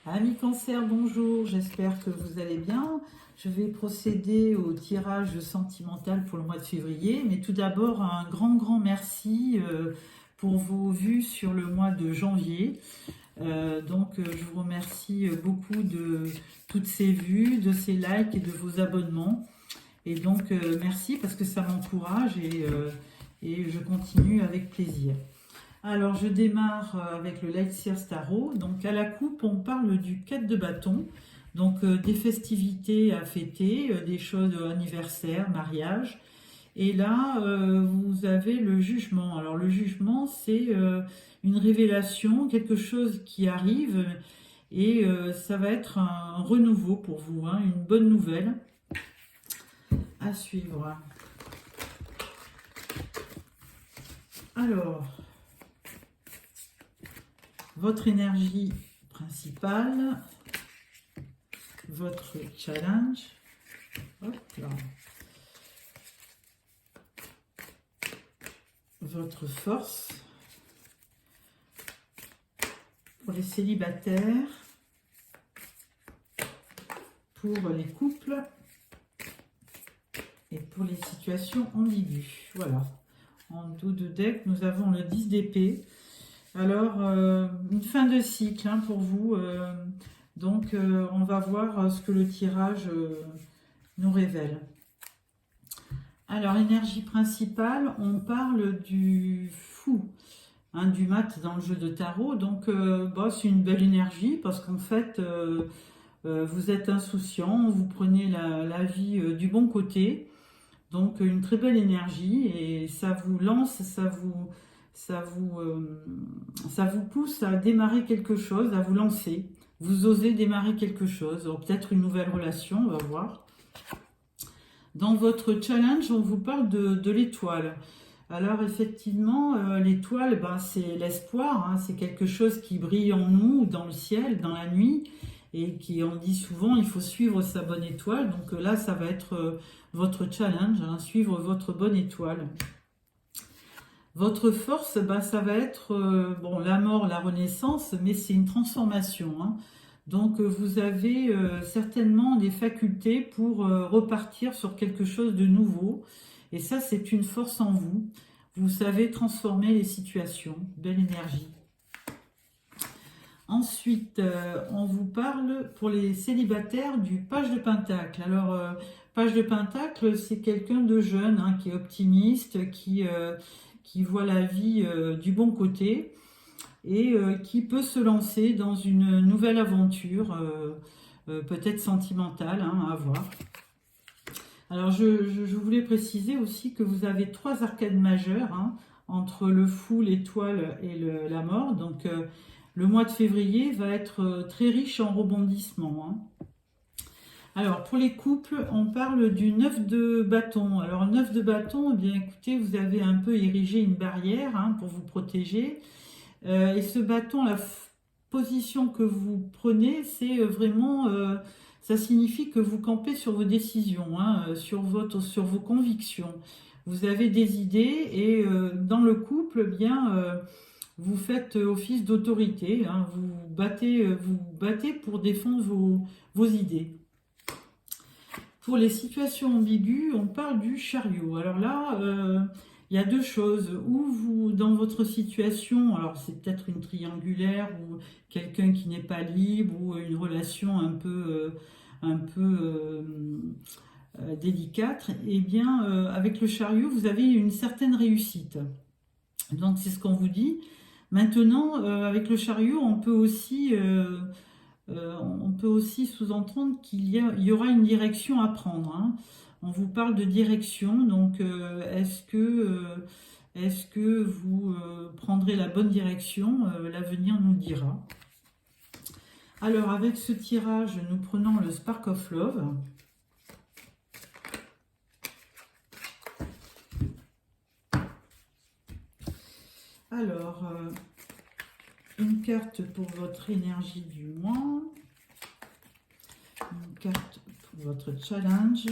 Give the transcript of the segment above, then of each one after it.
Amis Cancer, bonjour, j'espère que vous allez bien. Je vais procéder au tirage sentimental pour le mois de février, mais tout d'abord un grand merci pour vos vues sur le mois de janvier. Je vous remercie beaucoup de toutes ces vues, de ces likes et de vos abonnements. Et merci parce que ça m'encourage et je continue avec plaisir. Alors, je démarre avec le Light Sears Tarot. Donc, à la coupe, on parle du 4 de bâton. Donc, des festivités à fêter, des choses anniversaires, mariage. Et là, vous avez le jugement. Alors, le jugement, c'est une révélation, quelque chose qui arrive. Et ça va être un renouveau pour vous, hein, une bonne nouvelle à suivre. Alors, votre énergie principale, votre challenge, hop là, votre force pour les célibataires, pour les couples et pour les situations ambiguës. Voilà, en dos de deck, nous avons le 10 d'épée. Alors, une fin de cycle hein, pour vous. On va voir ce que le tirage nous révèle. Alors, énergie principale, on parle du fou, hein, du mat dans le jeu de tarot. Donc, c'est une belle énergie parce qu'en fait, vous êtes insouciant, vous prenez la vie du bon côté. Donc, une très belle énergie et ça vous lance, ça vous pousse à démarrer quelque chose, à vous lancer. Vous osez démarrer quelque chose, peut-être une nouvelle relation, on va voir. Dans votre challenge, on vous parle de l'étoile. Alors effectivement, l'étoile, c'est l'espoir, hein, c'est quelque chose qui brille en nous, dans le ciel, dans la nuit, et qui on dit souvent, il faut suivre sa bonne étoile. Donc là, ça va être votre challenge, hein, suivre votre bonne étoile. Votre force, ça va être la mort, la renaissance, mais c'est une transformation. Hein. Donc vous avez certainement des facultés pour repartir sur quelque chose de nouveau. Et ça, c'est une force en vous. Vous savez transformer les situations. Belle énergie. Ensuite, on vous parle pour les célibataires du page de pentacle. Alors, page de pentacle, c'est quelqu'un de jeune, hein, qui est optimiste, qui voit la vie du bon côté et qui peut se lancer dans une nouvelle aventure, peut-être sentimentale, hein, à voir. Alors, je voulais préciser aussi que vous avez 3 arcades majeures, hein, entre le fou, l'étoile et la mort. Donc, le mois de février va être très riche en rebondissements. Hein. Alors, pour les couples, on parle du 9 de bâton. Alors, 9 de bâton, eh bien, écoutez, vous avez un peu érigé une barrière hein, pour vous protéger. Et ce bâton, la position que vous prenez, c'est vraiment... ça signifie que vous campez sur vos décisions, hein, sur vos convictions. Vous avez des idées et dans le couple, eh bien... vous faites office d'autorité, hein, vous battez pour défendre vos idées. Pour les situations ambiguës, on parle du chariot. Alors là, il y a 2 choses. Ou vous, dans votre situation, alors c'est peut-être une triangulaire ou quelqu'un qui n'est pas libre ou une relation un peu délicate, et bien avec le chariot, vous avez une certaine réussite. Donc c'est ce qu'on vous dit. Maintenant, avec le chariot, on peut aussi sous-entendre qu'il y aura une direction à prendre. Hein. On vous parle de direction, donc est-ce que vous prendrez la bonne direction? L'avenir nous le dira. Alors, avec ce tirage, nous prenons le Spark of Love. Alors, une carte pour votre énergie du mois, une carte pour votre challenge,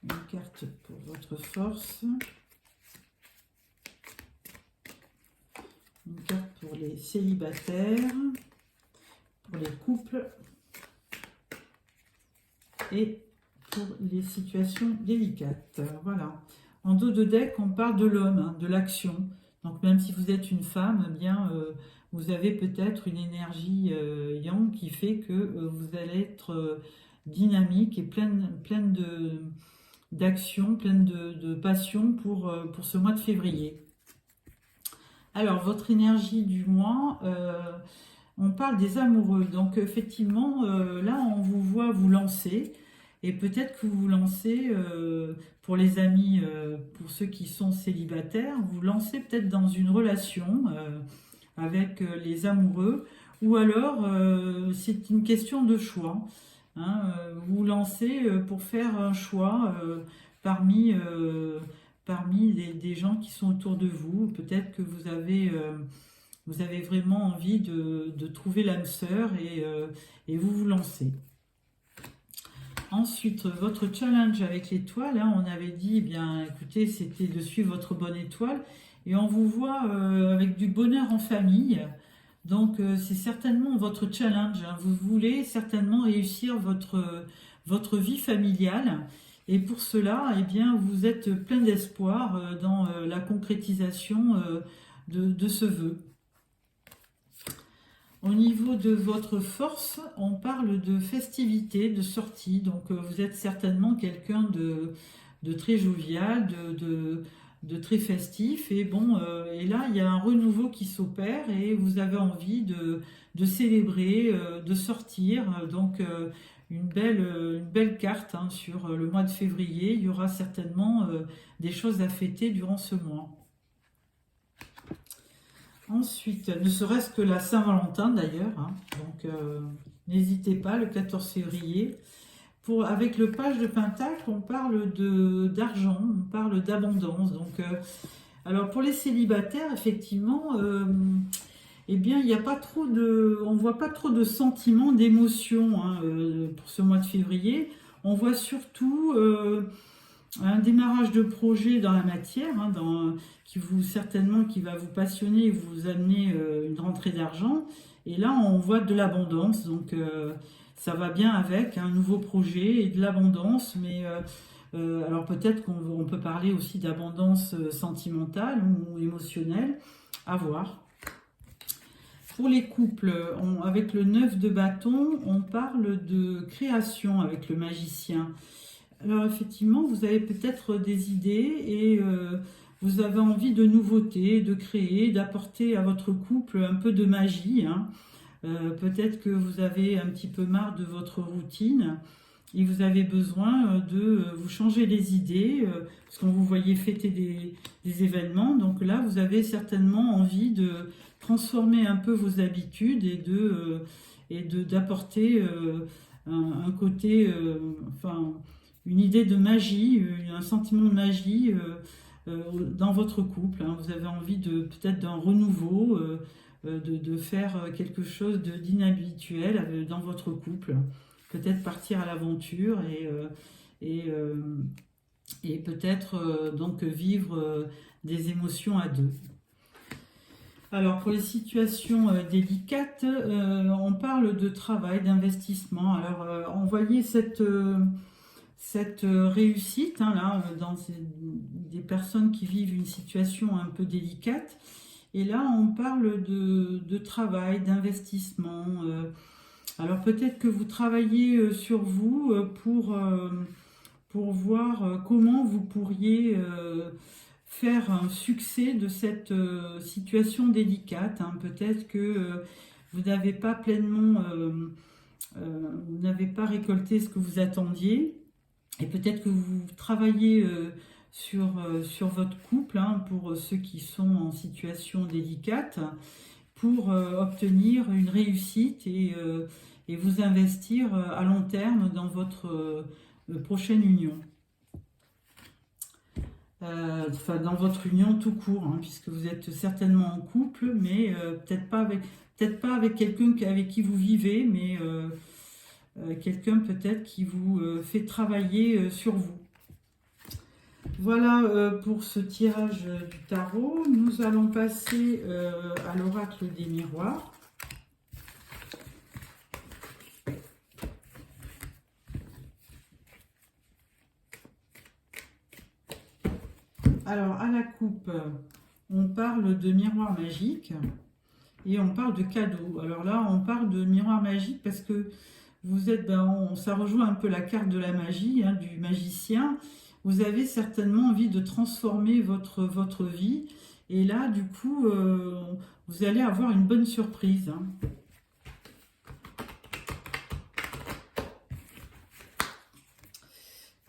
une carte pour votre force, une carte pour les célibataires, pour les couples et pour les situations délicates. Voilà. En dos de deck, on parle de l'homme, hein, de l'action. Donc même si vous êtes une femme, eh bien, vous avez peut-être une énergie yang qui fait que vous allez être dynamique et pleine d'action, pleine de passion pour ce mois de février. Alors, votre énergie du mois, on parle des amoureux. Donc, effectivement, là, on vous voit vous lancer. Et peut-être que vous vous lancez, pour les amis, pour ceux qui sont célibataires, vous lancez peut-être dans une relation avec les amoureux. Ou alors, c'est une question de choix. Hein, vous vous lancez pour faire un choix parmi des gens qui sont autour de vous. Peut-être que vous avez vraiment envie de trouver l'âme sœur et vous vous lancez. Ensuite, votre challenge avec l'étoile, hein, on avait dit, eh bien, écoutez, c'était de suivre votre bonne étoile. Et on vous voit avec du bonheur en famille. Donc, c'est certainement votre challenge. Hein. Vous voulez certainement réussir votre vie familiale. Et pour cela, eh bien, vous êtes plein d'espoir dans la concrétisation de ce vœu. Au niveau de votre force, on parle de festivité, de sortie. Donc, vous êtes certainement quelqu'un de très jovial, de très festif. Et bon, et là, il y a un renouveau qui s'opère et vous avez envie de célébrer, de sortir. Donc, une belle carte hein, sur le mois de février. Il y aura certainement des choses à fêter durant ce mois. Ensuite, ne serait-ce que la Saint-Valentin d'ailleurs, hein. Donc n'hésitez pas, le 14 février. Avec le page de Pentacle, on parle d'argent, on parle d'abondance. Donc, alors pour les célibataires, effectivement, eh bien, il n'y a pas trop on voit pas trop de sentiments, d'émotions hein, pour ce mois de février. On voit surtout un démarrage de projet dans la matière, hein, qui va vous passionner et vous amener une rentrée d'argent. Et là, on voit de l'abondance, donc ça va bien avec un nouveau projet et de l'abondance. Mais alors peut-être qu'on peut parler aussi d'abondance sentimentale ou émotionnelle, à voir. Pour les couples, avec le 9 de bâton, on parle de création avec le magicien. Alors effectivement, vous avez peut-être des idées et vous avez envie de nouveautés, de créer, d'apporter à votre couple un peu de magie. Hein. Peut-être que vous avez un petit peu marre de votre routine et vous avez besoin de vous changer les idées parce qu'on vous voyait fêter des événements. Donc là, vous avez certainement envie de transformer un peu vos habitudes et d'apporter un côté, enfin, une idée de magie, un sentiment de magie dans votre couple. Hein. Vous avez envie peut-être d'un renouveau, de faire quelque chose d'inhabituel dans votre couple. Peut-être partir à l'aventure et peut-être donc vivre des émotions à deux. Alors pour les situations délicates, on parle de travail, d'investissement. Alors on voyait cette réussite hein, là, dans des personnes qui vivent une situation un peu délicate. Et là, on parle de travail, d'investissement. Alors peut-être que vous travaillez sur vous pour voir comment vous pourriez faire un succès de cette situation délicate. Hein. Peut-être que vous n'avez pas pleinement, vous n'avez pas récolté ce que vous attendiez. Et peut-être que vous travaillez sur votre couple, hein, pour ceux qui sont en situation délicate, pour obtenir une réussite et vous investir à long terme dans votre prochaine union. Enfin, dans votre union tout court, hein, puisque vous êtes certainement en couple, mais peut-être pas avec quelqu'un avec qui vous vivez, mais quelqu'un peut-être qui vous fait travailler sur vous. Voilà pour ce tirage du tarot. Nous allons passer à l'oracle des miroirs. Alors, à la coupe, on parle de miroir magique et on parle de cadeau. Alors là, on parle de miroir magique parce que vous êtes, ça rejoint un peu la carte de la magie, hein, du magicien. Vous avez certainement envie de transformer votre vie. Et là, du coup, vous allez avoir une bonne surprise. Hein.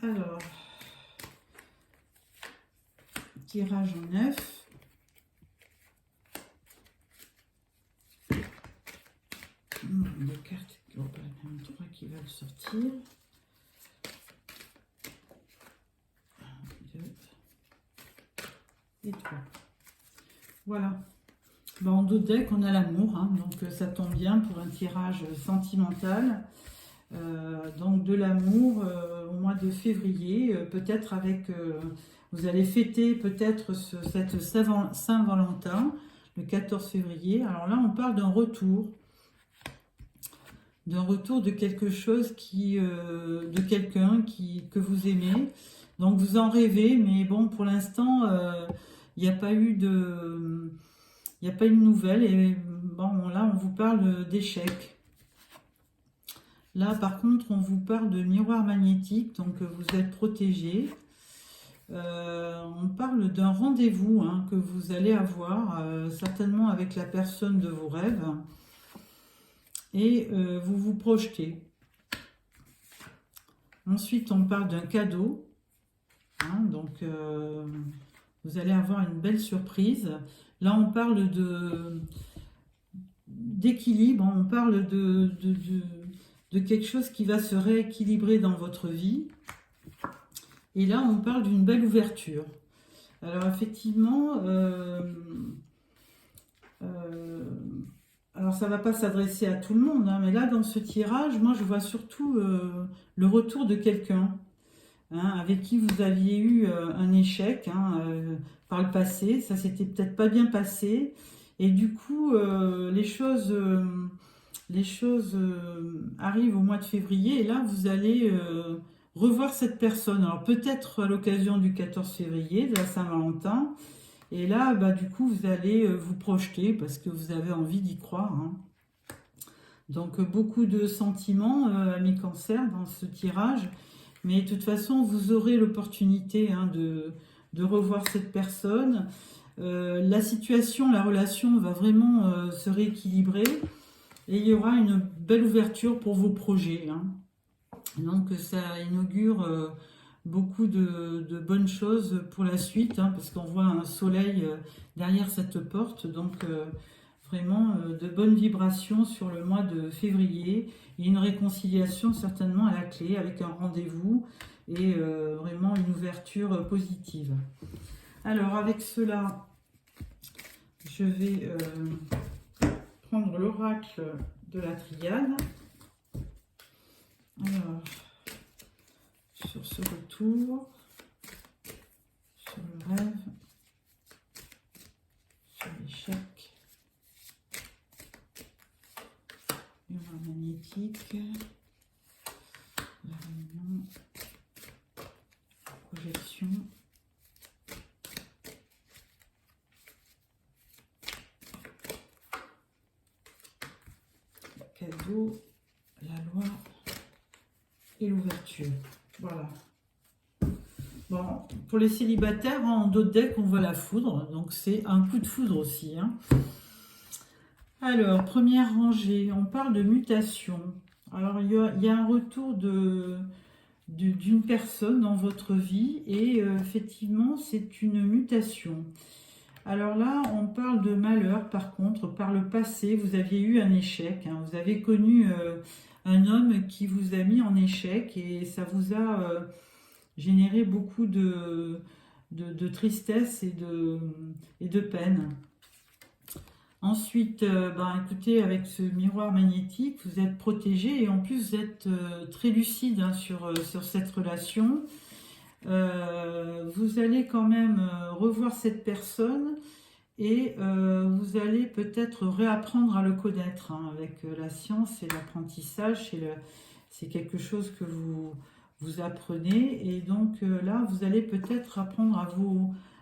Alors, tirage en 9. Deux cartes, même 3 qui veulent sortir. 1, 2 et 3. Voilà. En dos de deck, on a l'amour, hein, donc ça tombe bien pour un tirage sentimental. Donc de l'amour au mois de février, peut-être avec, vous allez fêter peut-être cette Saint-Valentin, le 14 février. Alors là, on parle d'un retour de quelque chose de quelqu'un que vous aimez. Donc vous en rêvez, mais bon, pour l'instant, il n'y a pas eu de nouvelles. Et bon, là, on vous parle d'échec. Là, par contre, on vous parle de miroir magnétique, donc vous êtes protégé. On parle d'un rendez-vous hein, que vous allez avoir, certainement avec la personne de vos rêves. Et vous vous projetez. Ensuite, on parle d'un cadeau. Hein, donc, vous allez avoir une belle surprise. Là, on parle d'équilibre. On parle de quelque chose qui va se rééquilibrer dans votre vie. Et là, on parle d'une belle ouverture. Alors, effectivement, alors ça ne va pas s'adresser à tout le monde, hein, mais là, dans ce tirage, moi, je vois surtout le retour de quelqu'un hein, avec qui vous aviez eu un échec hein, par le passé. Ça s'était peut-être pas bien passé. Et du coup, les choses arrivent au mois de février. Et là, vous allez revoir cette personne. Alors, peut-être à l'occasion du 14 février, de la Saint-Valentin. Et là, du coup, vous allez vous projeter parce que vous avez envie d'y croire. Hein. Donc, beaucoup de sentiments, amis Cancer, dans ce tirage. Mais de toute façon, vous aurez l'opportunité hein, de revoir cette personne. La situation, la relation va vraiment se rééquilibrer. Et il y aura une belle ouverture pour vos projets. Hein. Donc, ça inaugure... beaucoup de bonnes choses pour la suite, hein, parce qu'on voit un soleil derrière cette porte, donc vraiment de bonnes vibrations sur le mois de février, et une réconciliation certainement à la clé, avec un rendez-vous, et vraiment une ouverture positive. Alors avec cela, je vais prendre l'oracle de la triade. Alors... sur ce retour, sur le rêve, sur l'échec, miroir magnétique, la réunion, projection, cadeau, la loi et l'ouverture. Voilà. Bon, pour les célibataires, en dos de deck, on voit la foudre. Donc, c'est un coup de foudre aussi. Hein. Alors, première rangée, on parle de mutation. Alors, il y a un retour d'une personne dans votre vie. Et effectivement, c'est une mutation. Alors là, on parle de malheur. Par contre, par le passé, vous aviez eu un échec. Hein. Vous avez connu... un homme qui vous a mis en échec et ça vous a généré beaucoup de tristesse et de peine. Ensuite, écoutez, avec ce miroir magnétique, vous êtes protégé et en plus vous êtes très lucide hein, sur cette relation. vous allez quand même revoir cette personne et vous allez peut-être réapprendre à le connaître, hein, avec la science et l'apprentissage. C'est quelque chose que vous apprenez. Et donc là, vous allez peut-être apprendre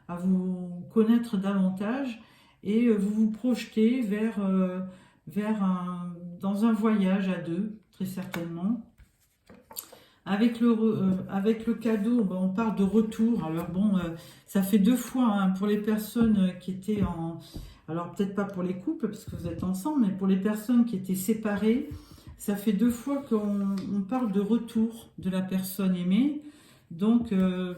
à vous connaître davantage et vous vous projeter dans un voyage à deux, très certainement. Avec le cadeau, ben, on parle de retour. Alors bon, ça fait deux fois, hein, pour les personnes qui étaient en... Alors peut-être pas pour les couples, parce que vous êtes ensemble, mais pour les personnes qui étaient séparées, ça fait deux fois qu'on parle de retour de la personne aimée. Donc,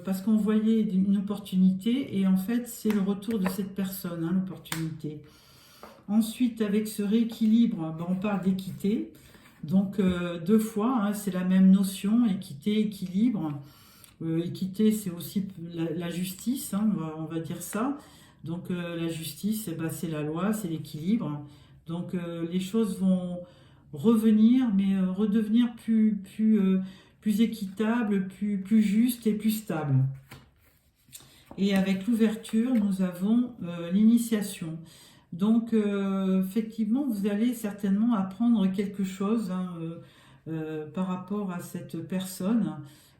parce qu'on voyait une opportunité, et en fait, c'est le retour de cette personne, hein, l'opportunité. Ensuite, avec ce rééquilibre, ben, on parle d'équité. Donc deux fois, hein, c'est la même notion, équité, équilibre. Équité, c'est aussi la justice, hein, on va dire ça. Donc la justice, eh ben, c'est la loi, c'est l'équilibre. Donc les choses vont revenir, mais redevenir plus équitables, plus justes et plus stables. Et avec l'ouverture, nous avons l'initiation. Donc, effectivement, vous allez certainement apprendre quelque chose, hein, par rapport à cette personne.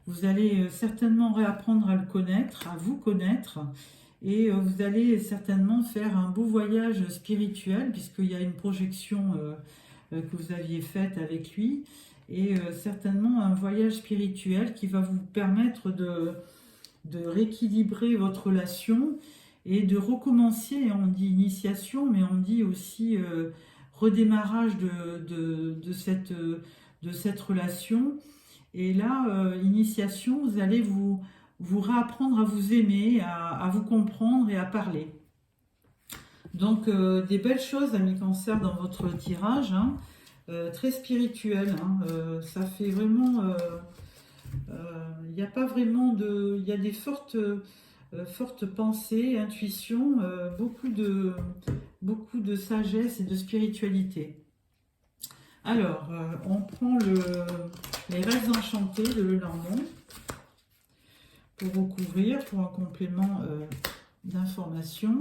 Vous allez certainement réapprendre à le connaître, à vous connaître. Et vous allez certainement faire un beau voyage spirituel, puisqu'il y a une projection que vous aviez faite avec lui. Et certainement un voyage spirituel qui va vous permettre de rééquilibrer votre relation et de recommencer. On dit initiation, mais on dit aussi redémarrage de cette relation. Et là, initiation, vous allez vous réapprendre à vous aimer, à vous comprendre et à parler. Donc, des belles choses, amis Cancer, dans votre tirage, hein, très spirituel. Hein, ça fait vraiment... il n'y a pas vraiment de... Il y a des fortes pensées, intuitions, beaucoup de sagesse et de spiritualité. Alors, on prend les rêves enchantés de Lenormand pour recouvrir, pour un complément d'information.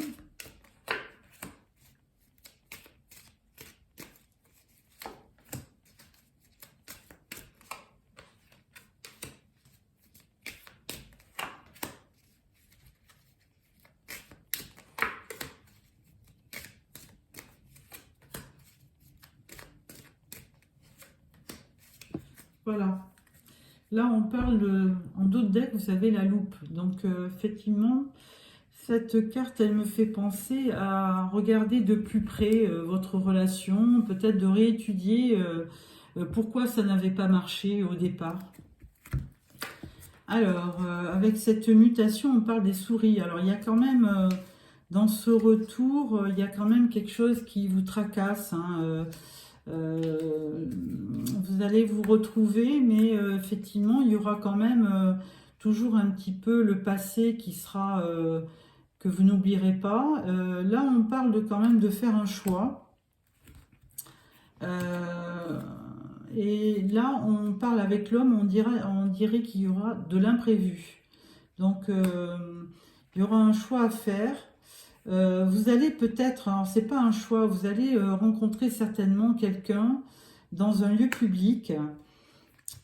Voilà. Là, on parle en dos de deck, vous avez la loupe. Donc, effectivement, cette carte, elle me fait penser à regarder de plus près votre relation, peut-être de réétudier pourquoi ça n'avait pas marché au départ. Alors, avec cette mutation, on parle des souris. Alors, il y a quand même, dans ce retour, il y a quand même quelque chose qui vous tracasse, hein, vous allez vous retrouver, mais effectivement, il y aura quand même toujours un petit peu le passé qui sera, que vous n'oublierez pas. Là, on parle quand même de faire un choix. Et là, on parle avec l'homme, on dirait qu'il y aura de l'imprévu. Donc, il y aura un choix à faire. Vous allez peut-être, alors c'est pas un choix, vous allez rencontrer certainement quelqu'un dans un lieu public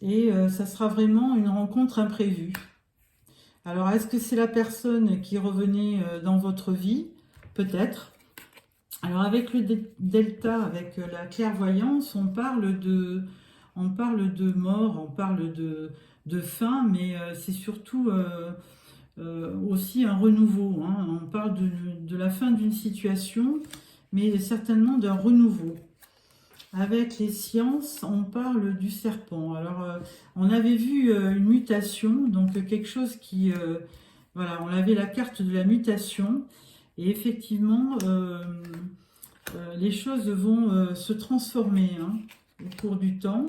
et ça sera vraiment une rencontre imprévue. Alors, est-ce que c'est la personne qui revenait dans votre vie? Peut-être. Alors, avec le delta, avec la clairvoyance, on parle de mort, on parle de fin, mais c'est surtout... aussi un renouveau, hein. On parle de la fin d'une situation, mais certainement d'un renouveau. Avec les sciences, on parle du serpent. Alors, on avait vu une mutation, donc quelque chose qui... voilà, on avait la carte de la mutation, et effectivement, les choses vont se transformer, hein, au cours du temps.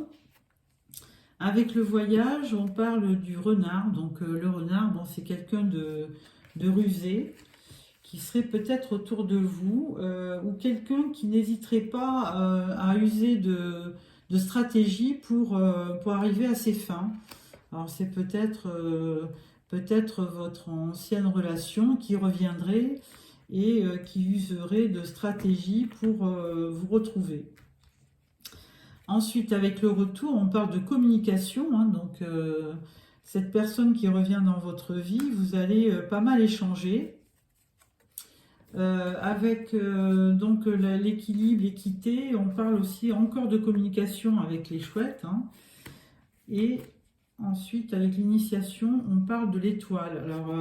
Avec le voyage, on parle du renard. Donc le renard, bon, c'est quelqu'un de rusé qui serait peut-être autour de vous ou quelqu'un qui n'hésiterait pas à user de stratégie pour arriver à ses fins. Alors c'est peut-être peut-être votre ancienne relation qui reviendrait et qui userait de stratégies pour vous retrouver. Ensuite, avec le retour, on parle de communication, hein, donc cette personne qui revient dans votre vie, vous allez pas mal échanger. Avec donc l'équilibre, l'équité, on parle aussi encore de communication avec les chouettes, hein. Et ensuite, avec l'initiation, on parle de l'étoile. Alors,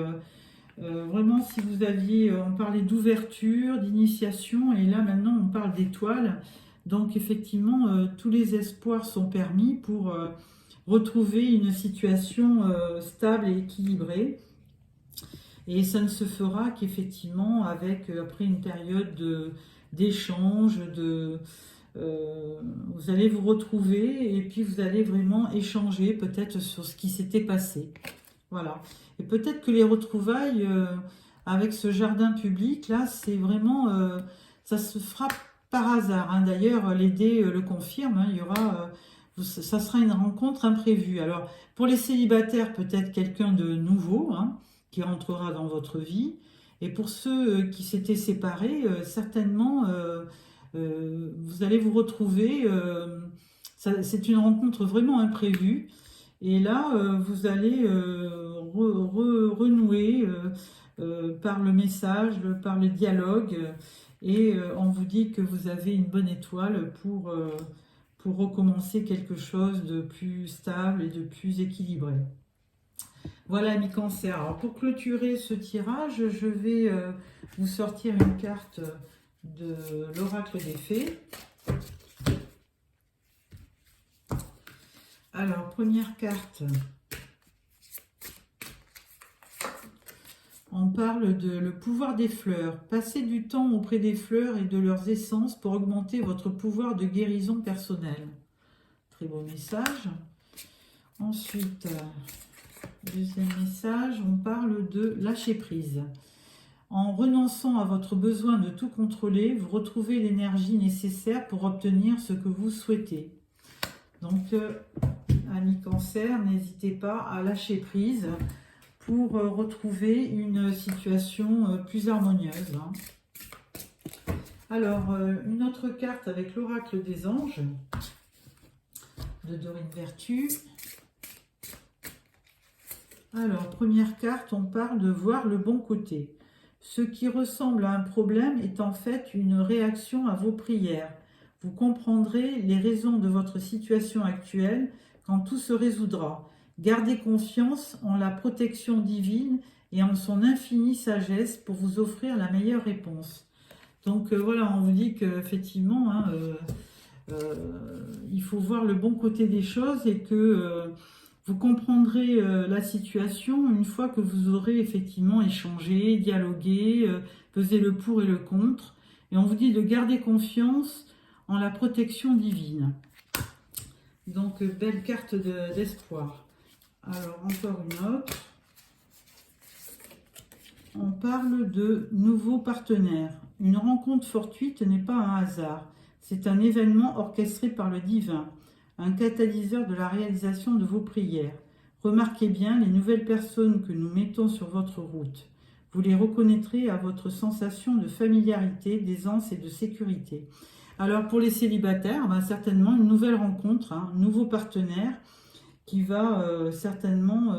vraiment, si vous aviez, on parlait d'ouverture, d'initiation, et là maintenant on parle d'étoile. Donc effectivement, tous les espoirs sont permis pour retrouver une situation stable et équilibrée. Et ça ne se fera qu'effectivement avec, après une période d'échange, vous allez vous retrouver et puis vous allez vraiment échanger peut-être sur ce qui s'était passé. Voilà. Et peut-être que les retrouvailles avec ce jardin public, là, c'est vraiment, ça se fera par hasard, hein. D'ailleurs, les dés le confirment, hein, il y aura, ça sera une rencontre imprévue. Alors, pour les célibataires, peut-être quelqu'un de nouveau, hein, qui rentrera dans votre vie. Et pour ceux qui s'étaient séparés, certainement, vous allez vous retrouver. C'est une rencontre vraiment imprévue. Et là, vous allez renouer par le message, par le dialogue. Et on vous dit que vous avez une bonne étoile pour recommencer quelque chose de plus stable et de plus équilibré. Voilà, amis Cancer. Alors pour clôturer ce tirage, je vais vous sortir une carte de l'oracle des fées. Alors, première carte. On parle de le pouvoir des fleurs. Passez du temps auprès des fleurs et de leurs essences pour augmenter votre pouvoir de guérison personnelle. Très beau message. Ensuite, deuxième message, on parle de lâcher prise. En renonçant à votre besoin de tout contrôler, vous retrouvez l'énergie nécessaire pour obtenir ce que vous souhaitez. Donc, amis Cancer, n'hésitez pas à lâcher prise pour retrouver une situation plus harmonieuse, hein. Alors, une autre carte avec l'oracle des anges de Dorine Vertu. Alors, première carte, on parle de voir le bon côté. Ce qui ressemble à un problème est en fait une réaction à vos prières. Vous comprendrez les raisons de votre situation actuelle quand tout se résoudra. Gardez confiance en la protection divine et en son infinie sagesse pour vous offrir la meilleure réponse. Donc voilà, on vous dit qu'effectivement, hein, il faut voir le bon côté des choses et que vous comprendrez la situation une fois que vous aurez effectivement échangé, dialogué, pesé le pour et le contre. Et on vous dit de garder confiance en la protection divine. Donc, belle carte d'espoir. Alors, encore une autre. On parle de nouveaux partenaires. Une rencontre fortuite n'est pas un hasard. C'est un événement orchestré par le divin, un catalyseur de la réalisation de vos prières. Remarquez bien les nouvelles personnes que nous mettons sur votre route. Vous les reconnaîtrez à votre sensation de familiarité, d'aisance et de sécurité. Alors pour les célibataires, ben certainement une nouvelle rencontre, hein, un nouveau partenaire qui va certainement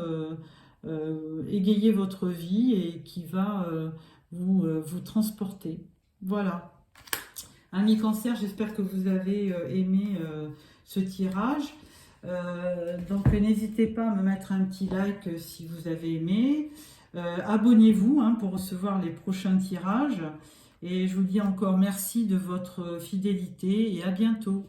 égayer votre vie et qui va vous transporter. Voilà. Amis Cancer, j'espère que vous avez aimé ce tirage. Donc n'hésitez pas à me mettre un petit like si vous avez aimé. Abonnez-vous hein, pour recevoir les prochains tirages. Et je vous dis encore merci de votre fidélité et à bientôt.